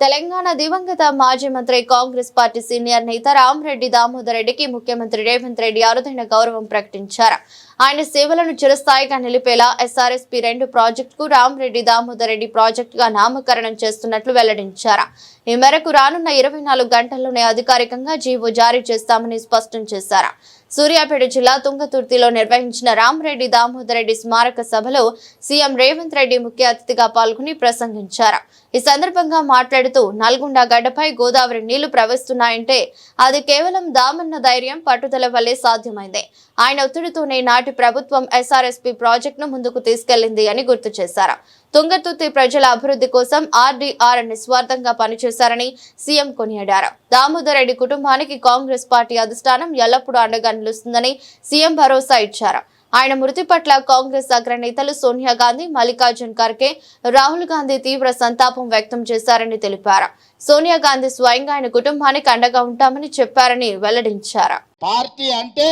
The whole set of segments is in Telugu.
తెలంగాణ దివంగత మాజీ మంత్రి కాంగ్రెస్ పార్టీ సీనియర్ నేత రామరెడ్డి దామోదర్ రెడ్డికి ముఖ్యమంత్రి రేవంత్ రెడ్డి అరుదైన గౌరవం ప్రకటించారు. ఆయన సేవలను చిరస్థాయిగా నిలిపేలా ఎస్ఆర్ఎస్పీ 2 ప్రాజెక్టుకు రామరెడ్డి దామోదర్ రెడ్డి ప్రాజెక్టుగా నామకరణం చేస్తున్నట్లు వెల్లడించారు. ఈ మేరకు రానున్న 24 గంటల్లోనే అధికారికంగా జీవో జారీ చేస్తామని స్పష్టం చేశారు. సూర్యాపేట జిల్లా తుంగతుర్తిలో నిర్వహించిన రామరెడ్డి దామోదర్ రెడ్డి స్మారక సభలో సీఎం రేవంత్ రెడ్డి ముఖ్య అతిథిగా పాల్గొని ప్రసంగించారు. ఈ సందర్భంగా మాట్లాడుతూ నల్గొండ గడ్డపై గోదావరి నీళ్లు ప్రవహిస్తున్నాయంటే అది కేవలం దామన్న ధైర్యం, పట్టుదల వల్లే సాధ్యమైంది. ఆయన ఒత్తిడితోనే నాటి ప్రభుత్వం ఎస్ఆర్ఎస్పీ ప్రాజెక్టును ముందుకు తీసుకెళ్లింది అని గుర్తు చేశారు. తుంగతుర్తి ప్రజల అభివృద్ధి కోసం ఆర్డీఆర్ నిస్వార్థంగా పనిచేశారని సీఎం కొనియాడారు. దామోదర్ రెడ్డి కుటుంబానికి కాంగ్రెస్ పార్టీ అధిష్టానం ఎల్లప్పుడూ అండగా నిలుస్తుందని సీఎం భరోసా ఇచ్చారు. ఆయన మృతి పట్ల కాంగ్రెస్ అగ్రనేతలు సోనియా గాంధీ, మల్లికార్జున్ ఖర్గే, రాహుల్ గాంధీ తీవ్ర సంతాపం వ్యక్తం చేశారని తెలిపారు. సోనియా గాంధీ స్వయంగా ఆయన కుటుంబానికి అండగా ఉంటామని చెప్పారని వెల్లడించారు. పార్టీ అంటే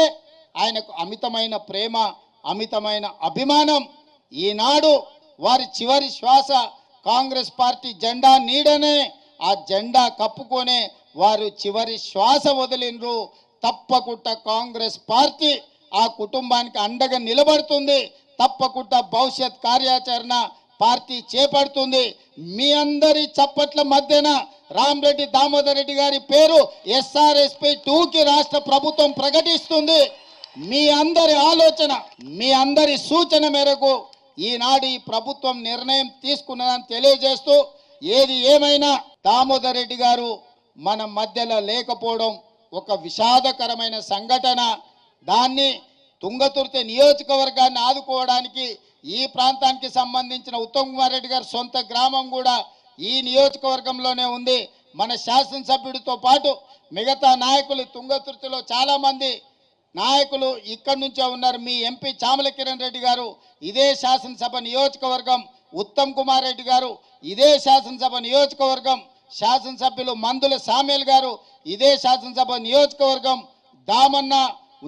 ఆయనకు అమితమైన ప్రేమ, అమితమైన అభిమానం. ఈనాడు వారి చివరి శ్వాస కాంగ్రెస్ పార్టీ జెండా నీడనే, ఆ జెండా కప్పుకొనే వారు చివరి శ్వాస వదిలినరు. తప్పకుండా కాంగ్రెస్ పార్టీ ఆ కుటుంబానికి అండగా నిలబడుతుంది. తప్పకుండా భవిష్యత్ కార్యాచరణ పార్టీ చేపడుతుంది. మీ అందరి చప్పట్ల మధ్యన రామరెడ్డి దామోదర్ రెడ్డి గారి పేరు ఎస్ఆర్ఎస్పీ 2కి రాష్ట్ర ప్రభుత్వం ప్రకటిస్తుంది. మీ అందరి ఆలోచన, మీ అందరి సూచన మేరకు ఈనాడు ఈ ప్రభుత్వం నిర్ణయం తీసుకున్నదని తెలియజేస్తూ, ఏది ఏమైనా దామోదర్ రెడ్డి గారు మన మధ్యలో లేకపోవడం ఒక విషాదకరమైన సంఘటన. దాన్ని తుంగతుర్తి నియోజకవర్గాన్ని ఆదుకోవడానికి ఈ ప్రాంతానికి సంబంధించిన ఉత్తమ్ కుమార్ రెడ్డి గారి సొంత గ్రామం కూడా ఈ నియోజకవర్గంలోనే ఉంది. మన శాసనసభ్యుడితో పాటు మిగతా నాయకులు తుంగతుర్తిలో చాలామంది నాయకులు ఇక్కడి నుంచే ఉన్నారు. మీ ఎంపీ చామల కిరణ్ రెడ్డి గారు ఇదే శాసనసభ నియోజకవర్గం, ఉత్తమ్ కుమార్ రెడ్డి గారు ఇదే శాసనసభ నియోజకవర్గం, శాసనసభ్యులు మందుల సామేల్ గారు ఇదే శాసనసభ నియోజకవర్గం, దామన్న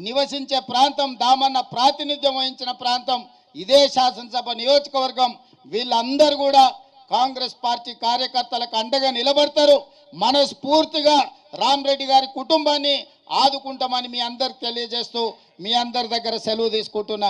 నివసించే ప్రాంతం, దామన్న ప్రాతినిధ్యం వహించిన ప్రాంతం ఇదే శాసనసభ నియోజకవర్గం. వీళ్ళందరూ కూడా కాంగ్రెస్ పార్టీ కార్యకర్తలకు అండగా నిలబడతారు. మనస్ఫూర్తిగా రామరెడ్డి గారి కుటుంబాన్ని ఆదుకుంటామని మీ అందరికి తెలియజేస్తూ మీ అందరి దగ్గర సెలవు తీసుకుంటున్నా.